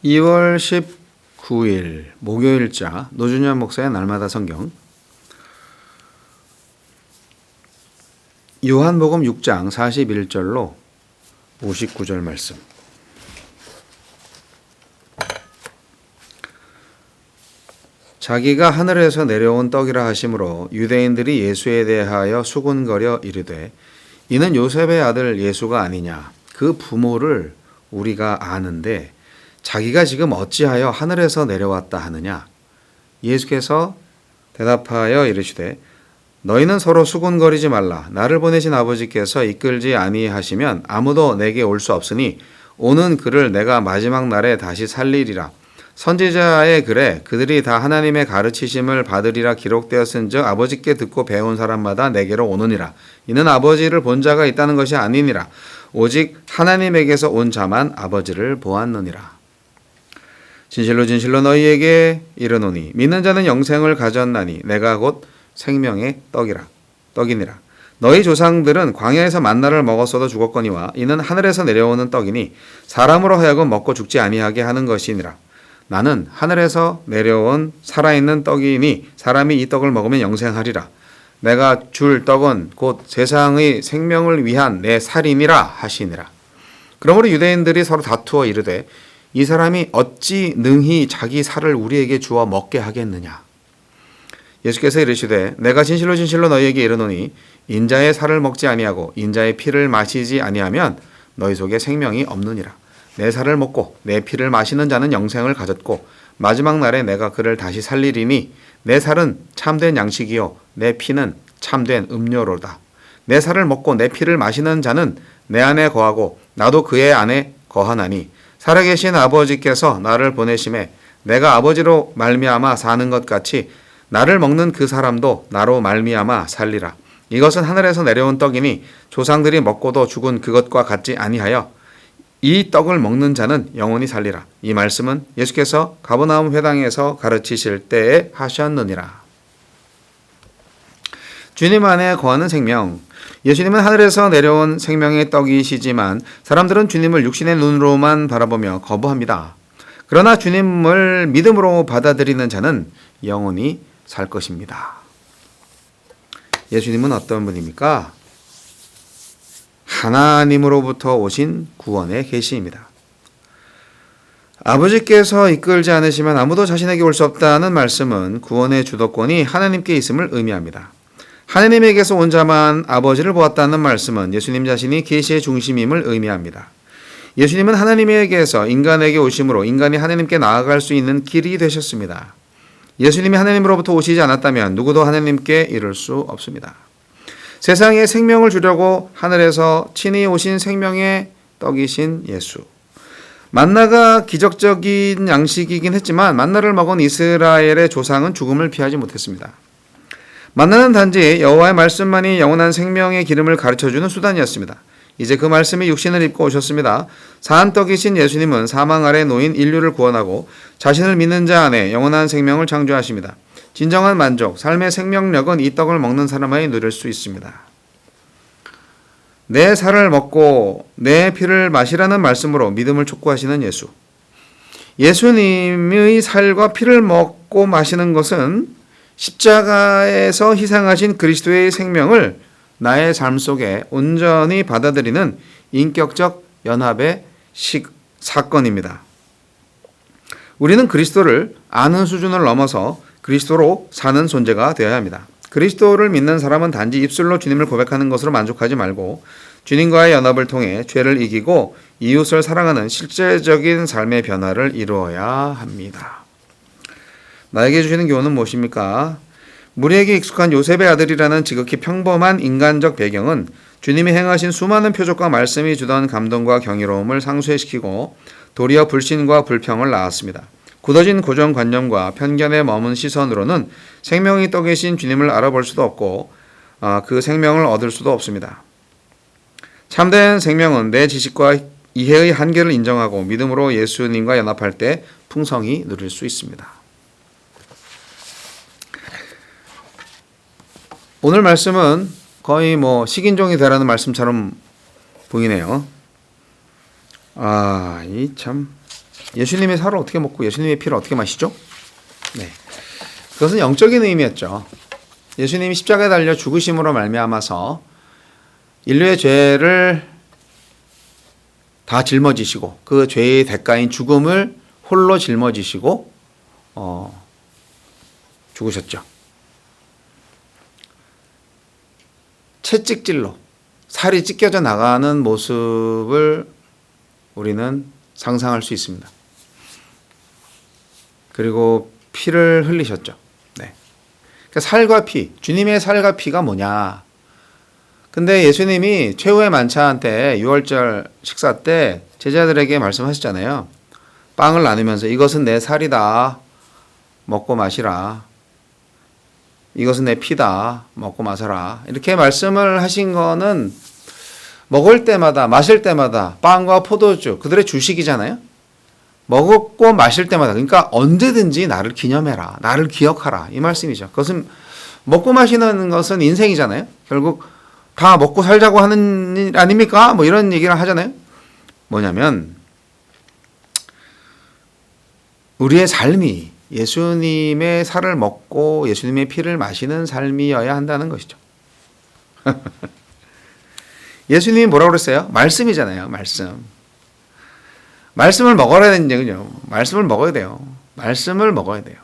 2월 19일 목요일자 노준현 목사의 날마다 성경 요한복음 6장 41절로 59절 말씀. 자기가 하늘에서 내려온 떡이라 하심으로 유대인들이 예수에 대하여 수군거려 이르되 이는 요셉의 아들 예수가 아니냐. 그 부모를 우리가 아는데 자기가 지금 어찌하여 하늘에서 내려왔다 하느냐. 예수께서 대답하여 이르시되 너희는 서로 수군거리지 말라. 나를 보내신 아버지께서 이끌지 아니하시면 아무도 내게 올 수 없으니 오는 그를 내가 마지막 날에 다시 살리리라. 선지자의 글에 그들이 다 하나님의 가르치심을 받으리라 기록되었은즉 아버지께 듣고 배운 사람마다 내게로 오느니라. 이는 아버지를 본 자가 있다는 것이 아니니라. 오직 하나님에게서 온 자만 아버지를 보았느니라. 진실로 진실로 너희에게 이르노니 믿는 자는 영생을 가졌나니 내가 곧 생명의 떡이니라. 너희 조상들은 광야에서 만나를 먹었어도 죽었거니와 이는 하늘에서 내려오는 떡이니 사람으로 하여금 먹고 죽지 아니하게 하는 것이니라. 나는 하늘에서 내려온 살아있는 떡이니 사람이 이 떡을 먹으면 영생하리라. 내가 줄 떡은 곧 세상의 생명을 위한 내 살이니라 하시니라. 그러므로 유대인들이 서로 다투어 이르되 이 사람이 어찌 능히 자기 살을 우리에게 주어 먹게 하겠느냐. 예수께서 이르시되 내가 진실로 진실로 너희에게 이르노니 인자의 살을 먹지 아니하고 인자의 피를 마시지 아니하면 너희 속에 생명이 없느니라. 내 살을 먹고 내 피를 마시는 자는 영생을 가졌고 마지막 날에 내가 그를 다시 살리리니 내 살은 참된 양식이요 내 피는 참된 음료로다. 내 살을 먹고 내 피를 마시는 자는 내 안에 거하고 나도 그의 안에 거하나니 살아계신 아버지께서 나를 보내심에 내가 아버지로 말미암아 사는 것 같이 나를 먹는 그 사람도 나로 말미암아 살리라. 이것은 하늘에서 내려온 떡이니 조상들이 먹고도 죽은 그것과 같지 아니하여 이 떡을 먹는 자는 영원히 살리라. 이 말씀은 예수께서 가버나움 회당에서 가르치실 때에 하셨느니라. 주님 안에 거하는 생명. 예수님은 하늘에서 내려온 생명의 떡이시지만 사람들은 주님을 육신의 눈으로만 바라보며 거부합니다. 그러나 주님을 믿음으로 받아들이는 자는 영원히 살 것입니다. 예수님은 어떤 분입니까? 하나님으로부터 오신 구원의 계시입니다. 아버지께서 이끌지 않으시면 아무도 자신에게 올 수 없다는 말씀은 구원의 주도권이 하나님께 있음을 의미합니다. 하나님에게서 온 자만 아버지를 보았다는 말씀은 예수님 자신이 계시의 중심임을 의미합니다. 예수님은 하나님에게서 인간에게 오심으로 인간이 하나님께 나아갈 수 있는 길이 되셨습니다. 예수님이 하나님으로부터 오시지 않았다면 누구도 하나님께 이를 수 없습니다. 세상에 생명을 주려고 하늘에서 친히 오신 생명의 떡이신 예수. 만나가 기적적인 양식이긴 했지만 만나를 먹은 이스라엘의 조상은 죽음을 피하지 못했습니다. 만나는 단지 여호와의 말씀만이 영원한 생명의 기름을 가르쳐주는 수단이었습니다. 이제 그 말씀이 육신을 입고 오셨습니다. 산 떡이신 예수님은 사망 아래 놓인 인류를 구원하고 자신을 믿는 자 안에 영원한 생명을 창조하십니다. 진정한 만족, 삶의 생명력은 이 떡을 먹는 사람만이 누릴 수 있습니다. 내 살을 먹고 내 피를 마시라는 말씀으로 믿음을 촉구하시는 예수. 예수님의 살과 피를 먹고 마시는 것은 십자가에서 희생하신 그리스도의 생명을 나의 삶 속에 온전히 받아들이는 인격적 연합의 사건입니다. 우리는 그리스도를 아는 수준을 넘어서 그리스도로 사는 존재가 되어야 합니다. 그리스도를 믿는 사람은 단지 입술로 주님을 고백하는 것으로 만족하지 말고 주님과의 연합을 통해 죄를 이기고 이웃을 사랑하는 실제적인 삶의 변화를 이루어야 합니다. 나에게 주시는 교훈은 무엇입니까? 무리에게 익숙한 요셉의 아들이라는 지극히 평범한 인간적 배경은 주님이 행하신 수많은 표적과 말씀이 주던 감동과 경이로움을 상쇄시키고 도리어 불신과 불평을 낳았습니다. 굳어진 고정관념과 편견에 머문 시선으로는 생명의 떡이신 주님을 알아볼 수도 없고 그 생명을 얻을 수도 없습니다. 참된 생명은 내 지식과 이해의 한계를 인정하고 믿음으로 예수님과 연합할 때 풍성히 누릴 수 있습니다. 오늘 말씀은 거의 식인종이 되라는 말씀처럼 보이네요. 이 참 예수님의 살을 어떻게 먹고 예수님의 피를 어떻게 마시죠? 네. 그것은 영적인 의미였죠. 예수님이 십자가에 달려 죽으심으로 말미암아서 인류의 죄를 다 짊어지시고 그 죄의 대가인 죽음을 홀로 짊어지시고 죽으셨죠. 채찍질로 살이 찢겨져 나가는 모습을 우리는 상상할 수 있습니다. 그리고 피를 흘리셨죠. 네. 그러니까 살과 피, 주님의 살과 피가 뭐냐? 근데 예수님이 최후의 만찬 때 6월절 식사 때 제자들에게 말씀하셨잖아요. 빵을 나누면서 이것은 내 살이다. 먹고 마시라. 이것은 내 피다. 먹고 마셔라. 이렇게 말씀을 하신 거는 먹을 때마다 마실 때마다 빵과 포도주 그들의 주식이잖아요. 먹고 마실 때마다 그러니까 언제든지 나를 기념해라. 나를 기억하라. 이 말씀이죠. 그것은 먹고 마시는 것은 인생이잖아요. 결국 다 먹고 살자고 하는 일 아닙니까? 뭐 이런 얘기를 하잖아요. 뭐냐면 우리의 삶이 예수님의 살을 먹고 예수님의 피를 마시는 삶이어야 한다는 것이죠. 예수님이 뭐라고 그랬어요? 말씀이잖아요. 말씀을 먹어야 되는 얘기죠. 말씀을 먹어야 돼요. 말씀을 먹어야 돼요.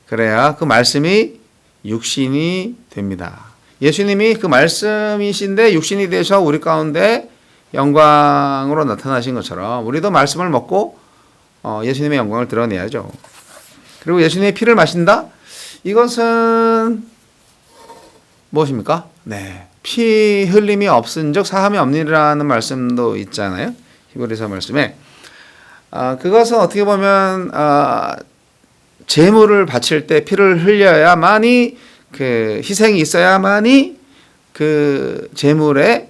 그래야 그 말씀이 육신이 됩니다. 예수님이 그 말씀이신데 육신이 되셔 우리 가운데 영광으로 나타나신 것처럼 우리도 말씀을 먹고 예수님의 영광을 드러내야죠. 그리고 예수님의 피를 마신다? 이것은 무엇입니까? 네, 피 흘림이 없은 적 사함이 없느니라는 말씀도 있잖아요. 히브리서 말씀에 그것은 어떻게 보면 제물을 바칠 때 피를 흘려야만이 그 희생이 있어야만이 그 제물에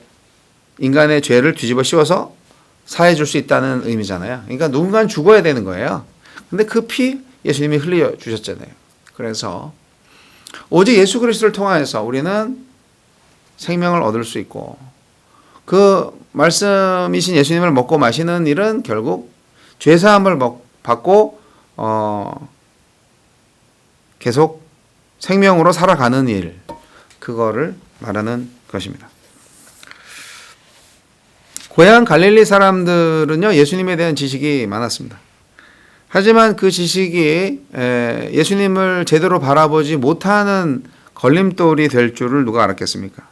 인간의 죄를 뒤집어 씌워서 사해 줄 수 있다는 의미잖아요. 그러니까 누군가는 죽어야 되는 거예요. 근데 그 피 예수님이 흘려 주셨잖아요. 그래서 오직 예수 그리스도를 통하여서 우리는 생명을 얻을 수 있고 그 말씀이신 예수님을 먹고 마시는 일은 결국 죄사함을 받고 계속 생명으로 살아가는 일, 그거를 말하는 것입니다. 고향 갈릴리 사람들은요, 예수님에 대한 지식이 많았습니다. 하지만 그 지식이 예수님을 제대로 바라보지 못하는 걸림돌이 될 줄을 누가 알았겠습니까?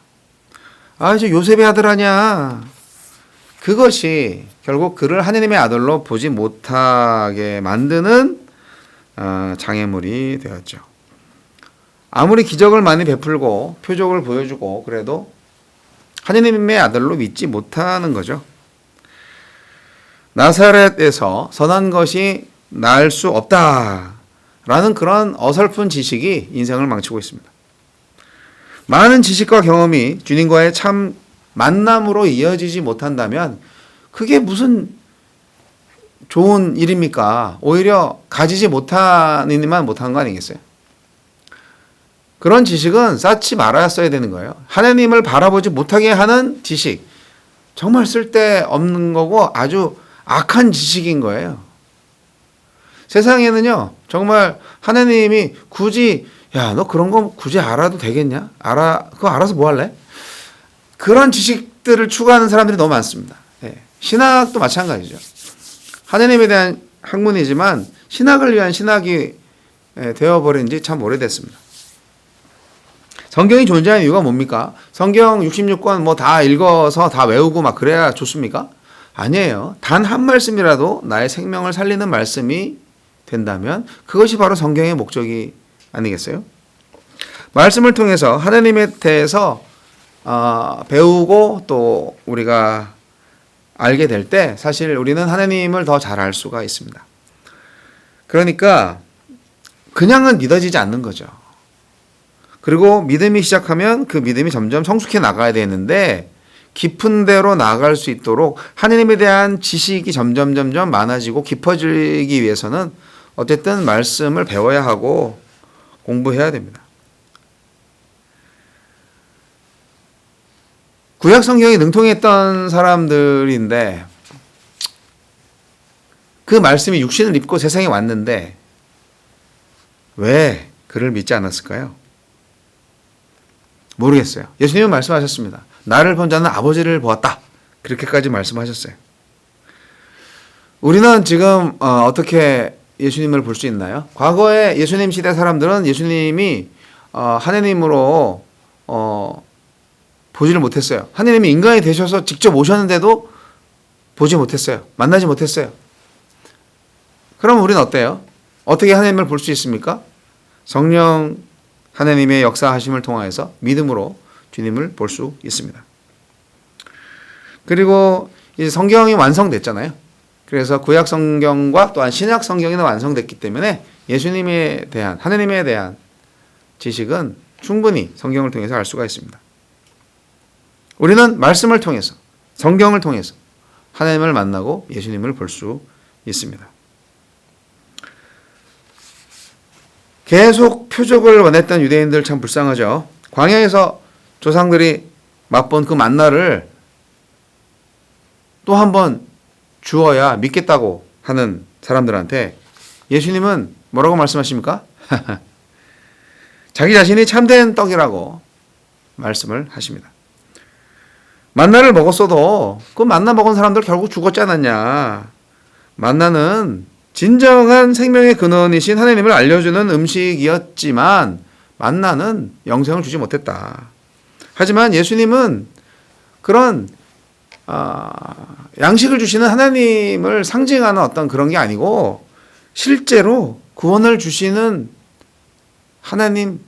이제 요셉의 아들 아니야. 그것이 결국 그를 하느님의 아들로 보지 못하게 만드는 장애물이 되었죠. 아무리 기적을 많이 베풀고 표적을 보여주고 그래도 하느님의 아들로 믿지 못하는 거죠. 나사렛에서 선한 것이 날 수 없다라는 그런 어설픈 지식이 인생을 망치고 있습니다. 많은 지식과 경험이 주님과의 참 만남으로 이어지지 못한다면 그게 무슨 좋은 일입니까? 오히려 가지지 못하니만 못한 거 아니겠어요? 그런 지식은 쌓지 말았어야 되는 거예요. 하나님을 바라보지 못하게 하는 지식, 정말 쓸데없는 거고 아주 악한 지식인 거예요. 세상에는요, 정말 하나님이 굳이 너 그런 거 굳이 알아도 되겠냐? 그거 알아서 뭐 할래? 그런 지식들을 추구하는 사람들이 너무 많습니다. 신학도 마찬가지죠. 하나님에 대한 학문이지만 신학을 위한 신학이 되어버린 지 참 오래됐습니다. 성경이 존재하는 이유가 뭡니까? 성경 66권 뭐 다 읽어서 다 외우고 막 그래야 좋습니까? 아니에요. 단 한 말씀이라도 나의 생명을 살리는 말씀이 된다면 그것이 바로 성경의 목적이 아니겠어요? 말씀을 통해서 하나님에 대해서 배우고 또 우리가 알게 될 때 사실 우리는 하나님을 더 잘 알 수가 있습니다. 그러니까 그냥은 믿어지지 않는 거죠. 그리고 믿음이 시작하면 그 믿음이 점점 성숙해 나가야 되는데 깊은 데로 나아갈 수 있도록 하나님에 대한 지식이 점점 많아지고 깊어지기 위해서는 어쨌든 말씀을 배워야 하고 공부해야 됩니다. 구약 성경이 능통했던 사람들인데 그 말씀이 육신을 입고 세상에 왔는데 왜 그를 믿지 않았을까요? 모르겠어요. 예수님은 말씀하셨습니다. 나를 본 자는 아버지를 보았다. 그렇게까지 말씀하셨어요. 우리는 지금 어떻게 예수님을 볼 수 있나요? 과거에 예수님 시대 사람들은 예수님이 하나님으로 보지를 못했어요. 하나님이 인간이 되셔서 직접 오셨는데도 보지 못했어요. 만나지 못했어요. 그럼 우리는 어때요? 어떻게 하나님을 볼 수 있습니까? 성령 하나님의 역사하심을 통하여서 믿음으로 주님을 볼 수 있습니다. 그리고 이제 성경이 완성됐잖아요. 그래서 구약 성경과 또한 신약 성경이 완성됐기 때문에 예수님에 대한, 하나님에 대한 지식은 충분히 성경을 통해서 알 수가 있습니다. 우리는 말씀을 통해서, 성경을 통해서 하나님을 만나고 예수님을 볼 수 있습니다. 계속 표적을 원했던 유대인들 참 불쌍하죠. 광야에서 조상들이 맛본 그 만나를 또 한 번 주어야 믿겠다고 하는 사람들한테 예수님은 뭐라고 말씀하십니까? 자기 자신이 참된 떡이라고 말씀을 하십니다. 만나를 먹었어도 그 만나 먹은 사람들 결국 죽었지 않았냐. 만나는 진정한 생명의 근원이신 하나님을 알려주는 음식이었지만 만나는 영생을 주지 못했다. 하지만 예수님은 그런 양식을 주시는 하나님을 상징하는 어떤 그런 게 아니고 실제로 구원을 주시는 하나님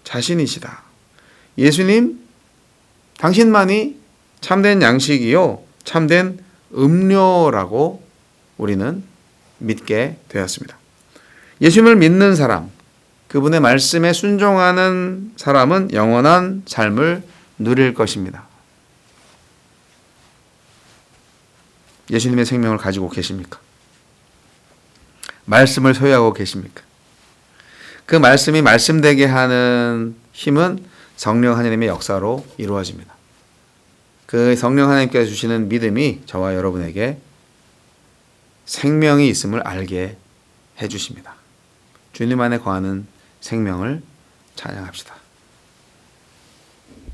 자신이시다. 예수님, 당신만이 참된 양식이요, 참된 음료라고 우리는 믿게 되었습니다. 예수님을 믿는 사람, 그분의 말씀에 순종하는 사람은 영원한 삶을 누릴 것입니다. 예수님의 생명을 가지고 계십니까? 말씀을 소유하고 계십니까? 그 말씀이 말씀되게 하는 힘은 성령 하나님의 역사로 이루어집니다. 그 성령 하나님께서 주시는 믿음이 저와 여러분에게 생명이 있음을 알게 해주십니다. 주님 안에 거하는 생명을 찬양합시다.